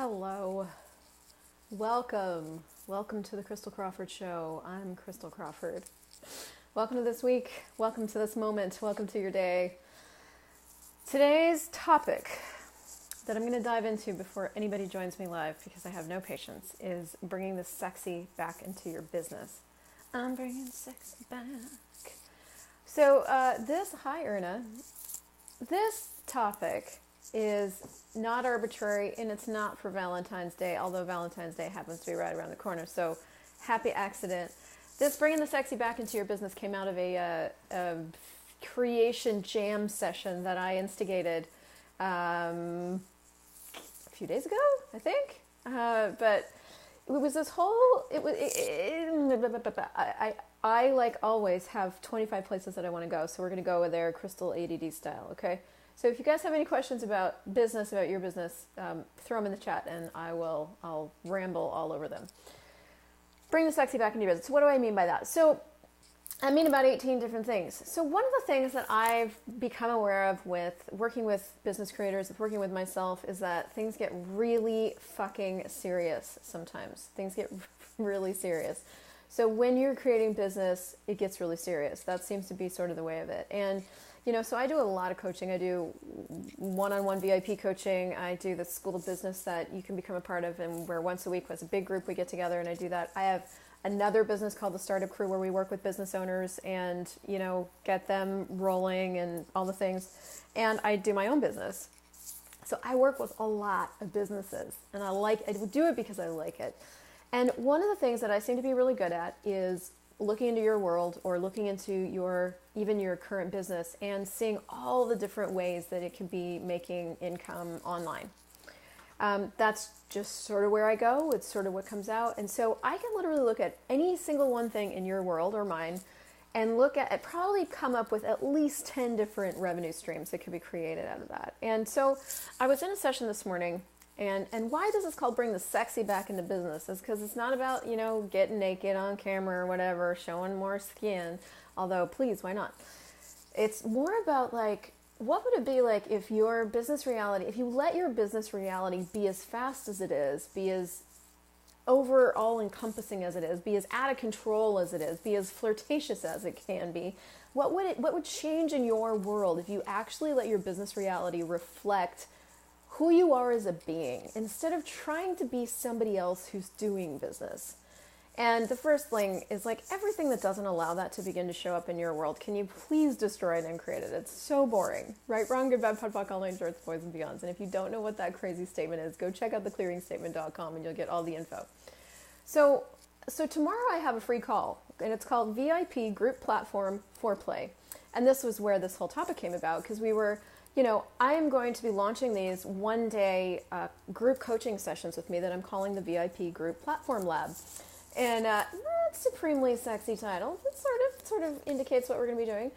Hello. Welcome to the Christel Crawford Show. I'm Christel Crawford. Welcome to this week. Welcome to this moment. Welcome to your day. Today's topic that I'm going to dive into before anybody joins me live, because I have no patience, is bringing the sexy back into your business. I'm bringing sexy back. So hi Erna. This topic is not arbitrary, and it's not for Valentine's Day, although Valentine's Day happens to be right around the corner, so happy accident. This bringing the sexy back into your business came out of a creation jam session that I instigated a few days ago, I think. But it was this whole, I like always have 25 places that I want to go, so we're going to go with their Christel ADD style, okay? So if you guys have any questions about your business, throw them in the chat and I'll ramble all over them. Bring the sexy back into your business. So what do I mean by that? So I mean about 18 different things. So one of the things that I've become aware of with working with business creators, with working with myself, is that things get really fucking serious sometimes. Things get really serious. So when you're creating business, it gets really serious. That seems to be sort of the way of it. And so I do a lot of coaching. I do one-on-one VIP coaching. I do the school of business that you can become a part of, and where once a week as a big group we get together and I do that. I have another business called the Startup Crew where we work with business owners and, get them rolling and all the things. And I do my own business. So I work with a lot of businesses, and I do it because I like it. And one of the things that I seem to be really good at is looking into your world, or looking into your current business, and seeing all the different ways that it can be making income online. That's just sort of where I go. It's sort of what comes out. And so I can literally look at any single one thing in your world or mine and probably come up with at least 10 different revenue streams that could be created out of that. And so I was in a session this morning. And why this is called Bring the Sexy Back into Business is because it's not about, getting naked on camera or whatever, showing more skin, although please, why not? It's more about what would it be like if you let your business reality be as fast as it is, be as overall encompassing as it is, be as out of control as it is, be as flirtatious as it can be. What would change in your world if you actually let your business reality reflect who you are as a being, instead of trying to be somebody else who's doing business? And the first thing is everything that doesn't allow that to begin to show up in your world, can you please destroy it and create it? It's so boring. Right, wrong, good, bad, POD, all nine shorts, boys and beyonds. And if you don't know what that crazy statement is, go check out theclearingstatement.com and you'll get all the info. So tomorrow I have a free call, and it's called VIP Group Platform Foreplay. And this was where this whole topic came about, because I am going to be launching these one-day group coaching sessions with me that I'm calling the VIP Group Platform Lab. And that's a supremely sexy title. It sort of indicates what we're going to be doing.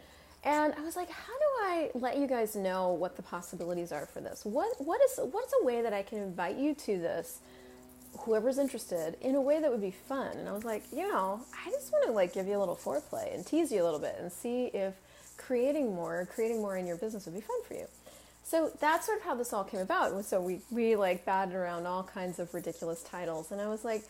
And I was like, how do I let you guys know what the possibilities are for this? What's a way that I can invite you to this, whoever's interested, in a way that would be fun? And I was like, I just want to give you a little foreplay and tease you a little bit and see if creating more in your business would be fun for you. So that's sort of how this all came about. And so we batted around all kinds of ridiculous titles. And I was like,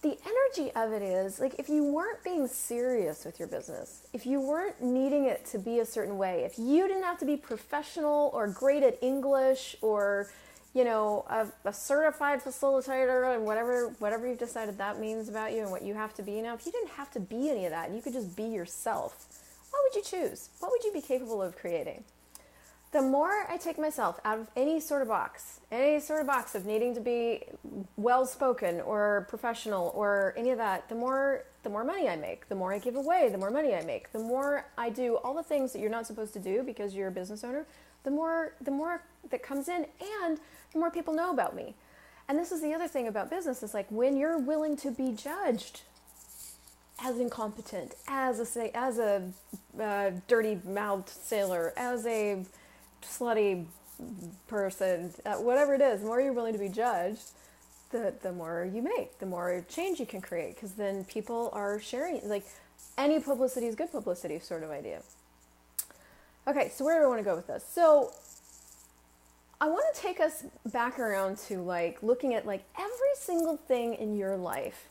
the energy of it is, if you weren't being serious with your business, if you weren't needing it to be a certain way, if you didn't have to be professional or great at English or, a certified facilitator and whatever you've decided that means about you and what you have to be now, if you didn't have to be any of that and you could just be yourself, what would you choose? What would you be capable of creating? The more I take myself out of any sort of box of needing to be well-spoken or professional or any of that, the more money I make, the more I give away, the more money I make, the more I do all the things that you're not supposed to do because you're a business owner, the more that comes in, and the more people know about me. And this is the other thing about business, is when you're willing to be judged as incompetent, as a dirty-mouthed sailor, as a slutty person, whatever it is, the more you're willing to be judged, the more you make, the more change you can create, because then people are sharing, any publicity is good publicity sort of idea. Okay, so where do I want to go with this? So I want to take us back around to like looking at like every single thing in your life,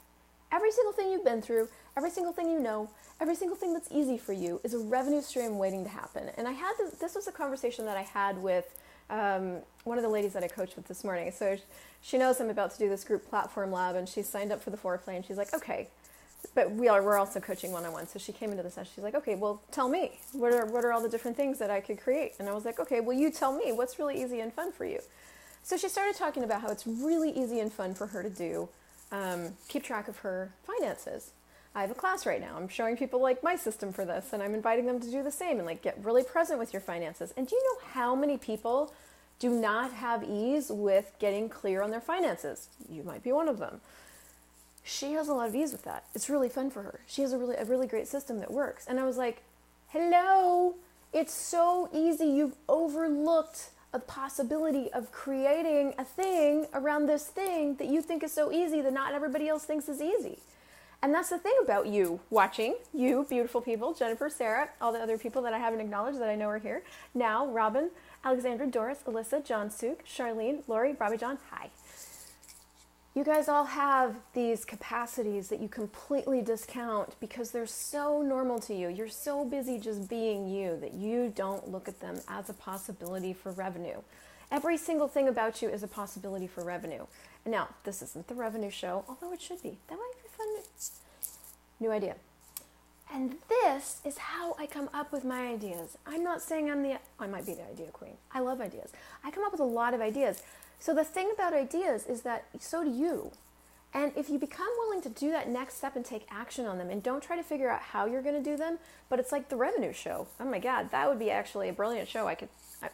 every single thing you've been through, every single thing you know, every single thing that's easy for you is a revenue stream waiting to happen. And I had this was a conversation that I had with one of the ladies that I coached with this morning. So she knows I'm about to do this group platform lab, and she signed up for the foreplay, and she's like, okay, but we're also coaching one-on-one. So she came into the session. She's like, okay, well, tell me, what are all the different things that I could create? And I was like, okay, well, you tell me what's really easy and fun for you. So she started talking about how it's really easy and fun for her to do, keep track of her finances. I have a class right now. I'm showing people like my system for this, and I'm inviting them to do the same and like get really present with your finances. And do you know how many people do not have ease with getting clear on their finances? You might be one of them. She has a lot of ease with that. It's really fun for her. She has a really great system that works. And I was like, hello, it's so easy. You've overlooked a possibility of creating a thing around this thing that you think is so easy that not everybody else thinks is easy. And that's the thing about you watching, you beautiful people, Jennifer, Sarah, all the other people that I haven't acknowledged that I know are here. Now, Robin, Alexandra, Doris, Alyssa, John Suk, Charlene, Lori, Bobby John, hi. You guys all have these capacities that you completely discount because they're so normal to you. You're so busy just being you that you don't look at them as a possibility for revenue. Every single thing about you is a possibility for revenue. And now, this isn't the revenue show, although it should be. That might be fun. New idea. And this is how I come up with my ideas. I'm not saying I might be the idea queen. I love ideas. I come up with a lot of ideas. So the thing about ideas is that so do you. And if you become willing to do that next step and take action on them, and don't try to figure out how you're going to do them, but it's like the revenue show. Oh my God, that would be actually a brilliant show.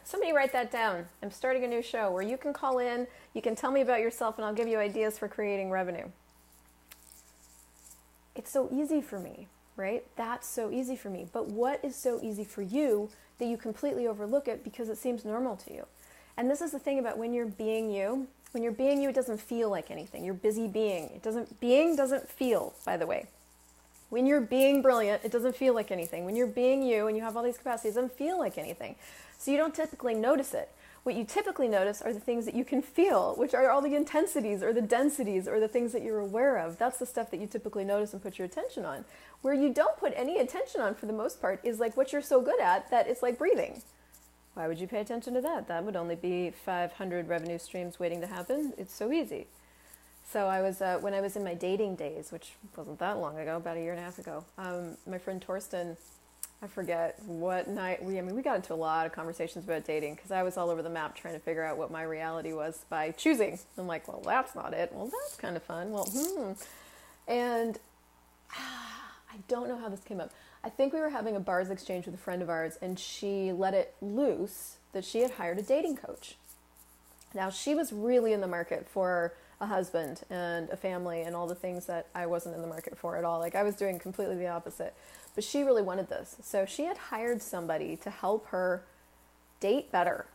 Somebody write that down. I'm starting a new show where you can call in, you can tell me about yourself, and I'll give you ideas for creating revenue. It's so easy for me, right? That's so easy for me. But what is so easy for you that you completely overlook it because it seems normal to you? And this is the thing about when you're being you. When you're being you, it doesn't feel like anything. You're busy being. Being doesn't feel, by the way. When you're being brilliant, it doesn't feel like anything. When you're being you and you have all these capacities, it doesn't feel like anything. So you don't typically notice it. What you typically notice are the things that you can feel, which are all the intensities or the densities or the things that you're aware of. That's the stuff that you typically notice and put your attention on. Where you don't put any attention on for the most part is like what you're so good at that it's like breathing. Why would you pay attention to that? That would only be 500 revenue streams waiting to happen. It's so easy. So I was, when I was in my dating days, which wasn't that long ago, about a year and a half ago, my friend Torsten, I forget what night, we got into a lot of conversations about dating because I was all over the map trying to figure out what my reality was by choosing. I'm like, well, that's not it. Well, that's kind of fun. Well, And I don't know how this came up. I think we were having a bars exchange with a friend of ours, and she let it loose that she had hired a dating coach. Now, she was really in the market for a husband and a family and all the things that I wasn't in the market for at all. Like, I was doing completely the opposite. But she really wanted this. So she had hired somebody to help her date better.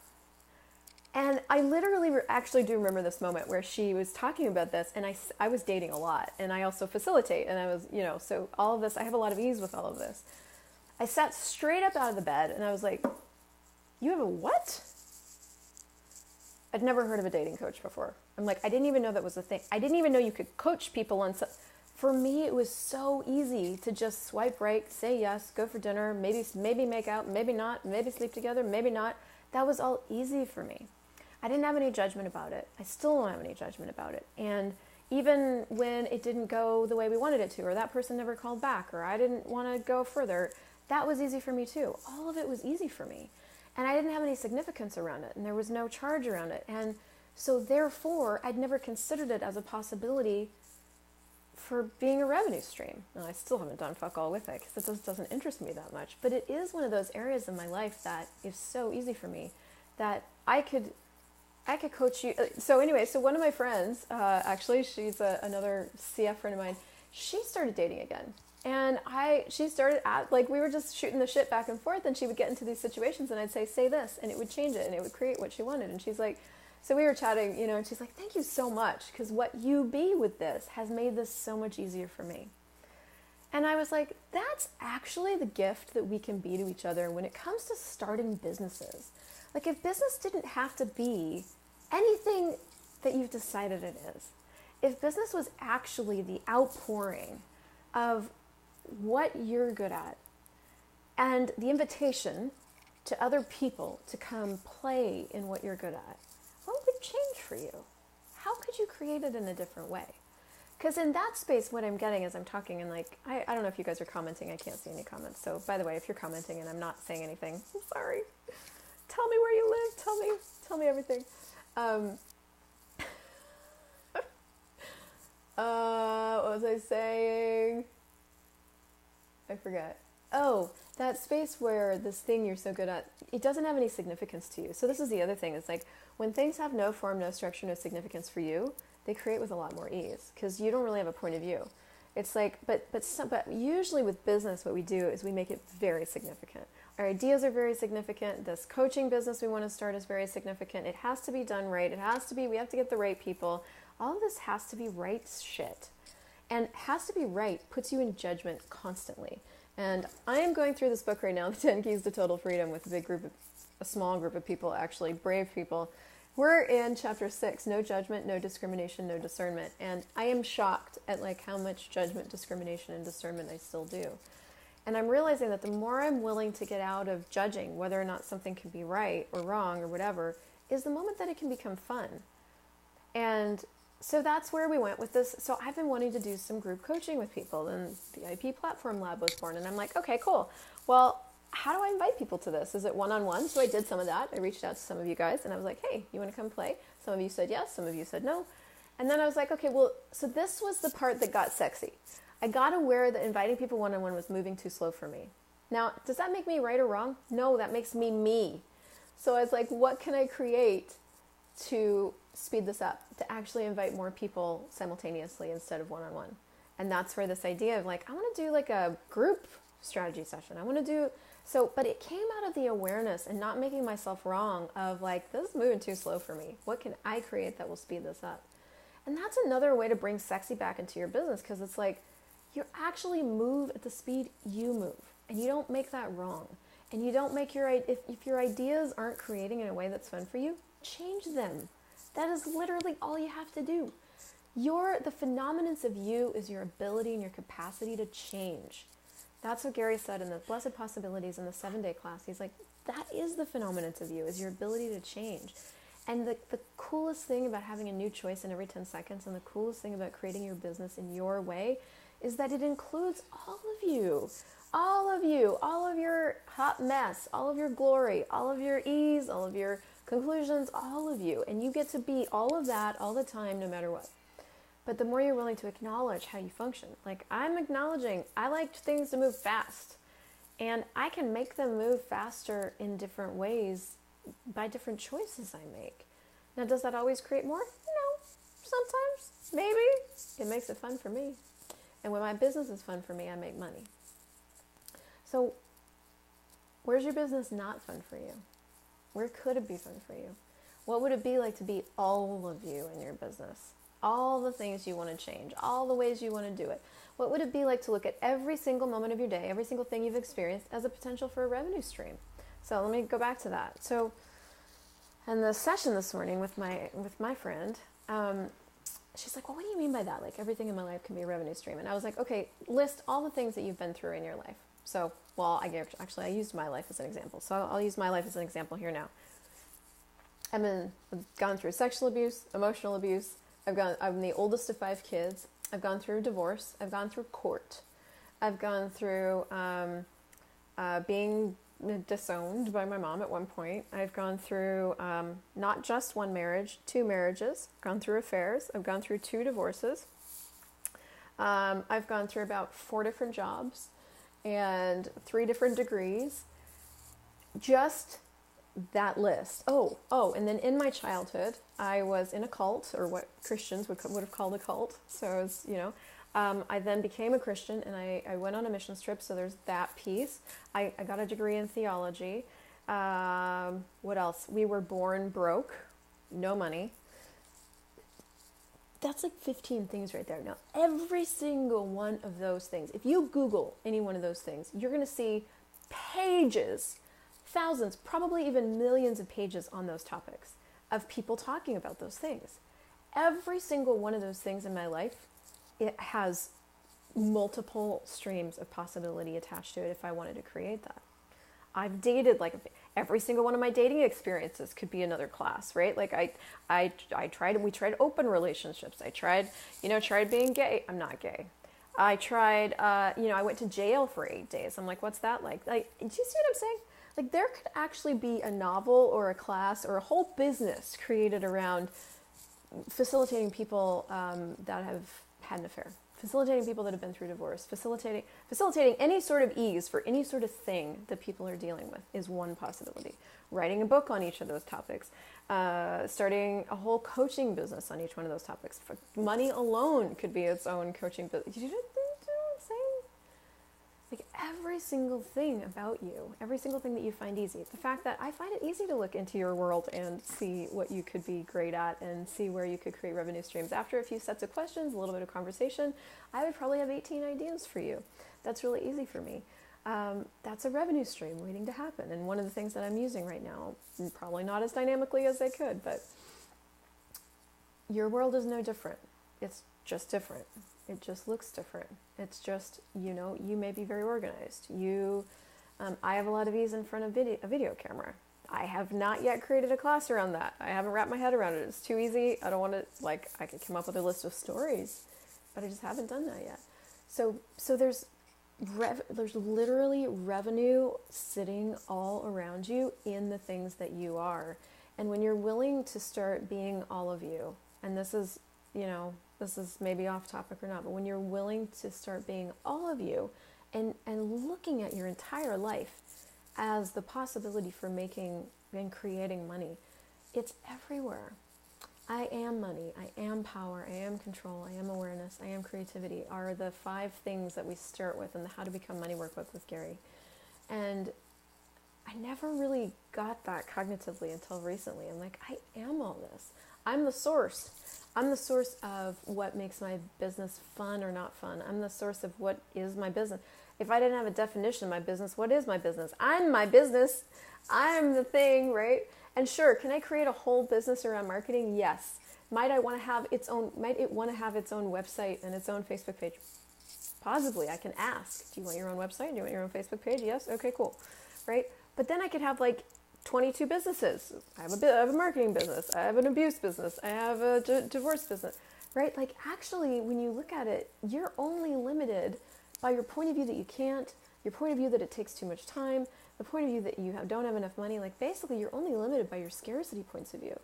And I literally actually do remember this moment where she was talking about this, and I was dating a lot, and I also facilitate, and I was, so all of this, I have a lot of ease with all of this. I sat straight up out of the bed, and I was like, you have a what? I'd never heard of a dating coach before. I'm like, I didn't even know that was a thing. I didn't even know you could coach people on stuff. For me, it was so easy to just swipe right, say yes, go for dinner, maybe make out, maybe not, maybe sleep together, maybe not. That was all easy for me. I didn't have any judgment about it. I still don't have any judgment about it. And even when it didn't go the way we wanted it to, or that person never called back, or I didn't want to go further, that was easy for me too. All of it was easy for me. And I didn't have any significance around it, and there was no charge around it. And so therefore, I'd never considered it as a possibility for being a revenue stream. And I still haven't done fuck all with it because it just doesn't interest me that much. But it is one of those areas in my life that is so easy for me that I could coach you. So anyway, so one of my friends, actually, she's another CF friend of mine, she started dating again. And she started we were just shooting the shit back and forth, and she would get into these situations, and I'd say this, and it would change it, and it would create what she wanted. And she's like, so we were chatting, and she's like, thank you so much, because what you be with this has made this so much easier for me. And I was like, that's actually the gift that we can be to each other when it comes to starting businesses. Like if business didn't have to be anything that you've decided it is, if business was actually the outpouring of what you're good at and the invitation to other people to come play in what you're good at, what would change for you? How could you create it in a different way? Because in that space, what I'm getting is I'm talking and like, I don't know if you guys are commenting. I can't see any comments. So by the way, if you're commenting and I'm not saying anything, I'm sorry. Tell me where you live. Tell me everything. What was I saying? I forget. Oh, that space where this thing you're so good at, it doesn't have any significance to you. So this is the other thing. It's like when things have no form, no structure, no significance for you, they create with a lot more ease because you don't really have a point of view. It's like, but usually with business, what we do is we make it very significant. Our ideas are very significant. This coaching business we want to start is very significant. It has to be done right. We have to get the right people. All of this has to be right shit. And has to be right puts you in judgment constantly. And I am going through this book right now, The 10 Keys to Total Freedom, with a small group of people, actually, brave people. We're in chapter 6, no judgment, no discrimination, no discernment. And I am shocked at like how much judgment, discrimination, and discernment I still do. And I'm realizing that the more I'm willing to get out of judging whether or not something can be right or wrong or whatever, is the moment that it can become fun. And so that's where we went with this. So I've been wanting to do some group coaching with people, and the IP Platform Lab was born. And I'm like, okay, cool. Well, how do I invite people to this? Is it one-on-one? So I did some of that. I reached out to some of you guys and I was like, hey, you want to come play? Some of you said yes, some of you said no. And then I was like, okay, well, so this was the part that got sexy. I got aware that inviting people one-on-one was moving too slow for me. Now, does that make me right or wrong? No, that makes me me. So I was like, what can I create to speed this up, to actually invite more people simultaneously instead of one-on-one? And that's where this idea of like, I want to do like a group strategy session. I want to do so, but it came out of the awareness and not making myself wrong of like, this is moving too slow for me. What can I create that will speed this up? And that's another way to bring sexy back into your business, because it's like, you actually move at the speed you move, and you don't make that wrong. And you don't make if your ideas aren't creating in a way that's fun for you, change them. That is literally all you have to do. The phenomenons of you is your ability and your capacity to change. That's what Gary said in the Blessed Possibilities in the 7-day class. He's like, that is the phenomenons of you, is your ability to change. And the coolest thing about having a new choice in every 10 seconds, and the coolest thing about creating your business in your way, is that it includes all of you, all of your hot mess, all of your glory, all of your ease, all of your conclusions, all of you. And you get to be all of that all the time, no matter what. But the more you're willing to acknowledge how you function, like I'm acknowledging, I like things to move fast, and I can make them move faster in different ways by different choices I make. Now, does that always create more? No. Sometimes, maybe. It makes it fun for me. And when my business is fun for me, I make money. So, where's your business not fun for you? Where could it be fun for you? What would it be like to be all of you in your business? All the things you want to change, all the ways you want to do it. What would it be like to look at every single moment of your day, every single thing you've experienced as a potential for a revenue stream? So let me go back to that. So in the session this morning with my friend, she's like, well, what do you mean by that? Like everything in my life can be a revenue stream. And I was like, okay, list all the things that you've been through in your life. So, well, I used my life as an example. So I'll use my life as an example here now. I've gone through sexual abuse, emotional abuse. I'm the oldest of 5 kids. I've gone through divorce. I've gone through court. I've gone through being disowned by my mom at one point. I've gone through not just one marriage, 2 marriages. I've gone through affairs. I've gone through 2 divorces. I've gone through about 4 different jobs and 3 different degrees. Just that list. Oh, and then in my childhood, I was in a cult, or what Christians would have called a cult. So I was, I then became a Christian, and I went on a missions trip, so there's that piece. I got a degree in theology. What else? We were born broke, no money. That's like 15 things right there. Now, every single one of those things, if you Google any one of those things, you're going to see pages thousands, probably even millions of pages on those topics of people talking about those things. Every single one of those things in my life, it has multiple streams of possibility attached to it if I wanted to create that. I've dated, like, every single one of my dating experiences could be another class, right? Like we tried open relationships. I tried being gay. I'm not gay. I tried, I went to jail for 8 days. I'm like, what's that like? Like, do you see what I'm saying? Like, there could actually be a novel or a class or a whole business created around facilitating people that have had an affair, facilitating people that have been through divorce, facilitating any sort of ease for any sort of thing that people are dealing with is one possibility. Writing a book on each of those topics, starting a whole coaching business on each one of those topics. Money alone could be its own coaching business. You know what I'm saying? Like, every single thing about you, every single thing that you find easy. The fact that I find it easy to look into your world and see what you could be great at and see where you could create revenue streams. After a few sets of questions, a little bit of conversation, I would probably have 18 ideas for you. That's really easy for me. That's a revenue stream waiting to happen. And one of the things that I'm using right now, probably not as dynamically as they could, but your world is no different. It's just different. It just looks different. It's just, you may be very organized. I have a lot of ease in front of a video camera. I have not yet created a class around that. I haven't wrapped my head around it. It's too easy. I don't want to, I could come up with a list of stories, but I just haven't done that yet. So there's literally revenue sitting all around you in the things that you are. And when you're willing to start being all of you, and this is maybe off topic or not, but when you're willing to start being all of you and looking at your entire life as the possibility for making and creating money, it's everywhere. I am money, I am power, I am control, I am awareness, I am creativity are the 5 things that we start with in the How to Become Money Workbook with Gary. And I never really got that cognitively until recently. I'm like, I am all this. I'm the source. I'm the source of what makes my business fun or not fun. I'm the source of what is my business. If I didn't have a definition of my business, what is my business? I'm my business. I'm the thing, right? And sure, can I create a whole business around marketing? Yes. Might it want to have its own website and its own Facebook page? Possibly. I can ask. Do you want your own website? Do you want your own Facebook page? Yes. Okay, cool. Right? But then I could have 22 businesses. I have a marketing business. I have an abuse business. I have a divorce business, right? Actually, when you look at it, you're only limited by your point of view that you can't, your point of view that it takes too much time, the point of view that you don't have enough money. Basically, you're only limited by your scarcity points of view.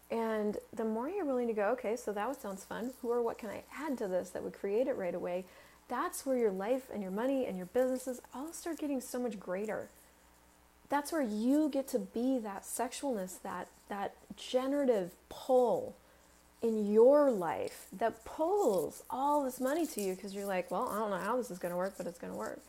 And the more you're willing to go, okay, so that sounds fun. Who or what can I add to this that would create it right away? That's where your life and your money and your businesses all start getting so much greater. That's where you get to be that sexualness, that generative pull in your life that pulls all this money to you because you're like, well, I don't know how this is going to work, but it's going to work.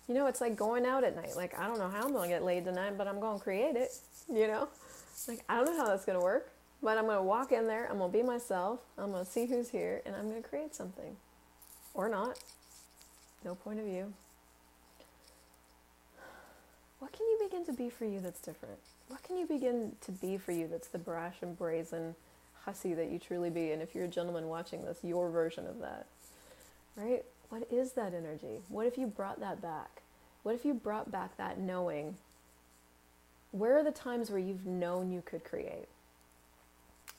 It's like going out at night. I don't know how I'm going to get laid tonight, but I'm going to create it, I don't know how that's going to work, but I'm going to walk in there. I'm going to be myself. I'm going to see who's here, and I'm going to create something. Or not. No point of view. What can you begin to be for you that's different? What can you begin to be for you that's the brash and brazen hussy that you truly be? And if you're a gentleman watching this, your version of that, right? What is that energy? What if you brought that back? What if you brought back that knowing? Where are the times where you've known you could create?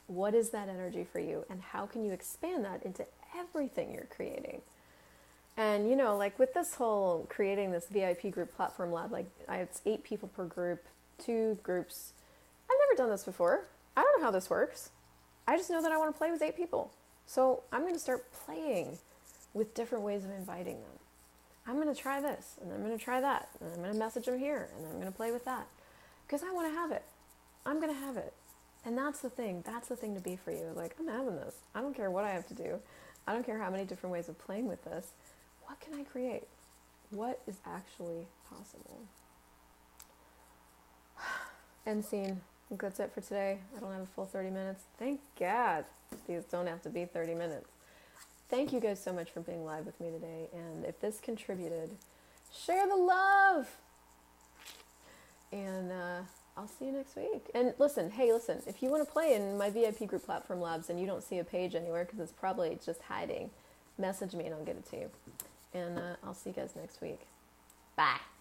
What is that energy for you? And how can you expand that into everything you're creating? And, with this whole creating this VIP group platform lab, it's 8 people per group, 2 groups. I've never done this before. I don't know how this works. I just know that I want to play with 8 people. So I'm going to start playing with different ways of inviting them. I'm going to try this, and I'm going to try that, and I'm going to message them here, and I'm going to play with that. Because I want to have it. I'm going to have it. And that's the thing. That's the thing to be for you. I'm having this. I don't care what I have to do. I don't care how many different ways of playing with this. What can I create? What is actually possible? End scene. I think that's it for today. I don't have a full 30 minutes. Thank God. These don't have to be 30 minutes. Thank you guys so much for being live with me today. And if this contributed, share the love. And I'll see you next week. And listen, if you want to play in my VIP group Platform Labs and you don't see a page anywhere because it's probably just hiding, message me and I'll get it to you. And I'll see you guys next week. Bye.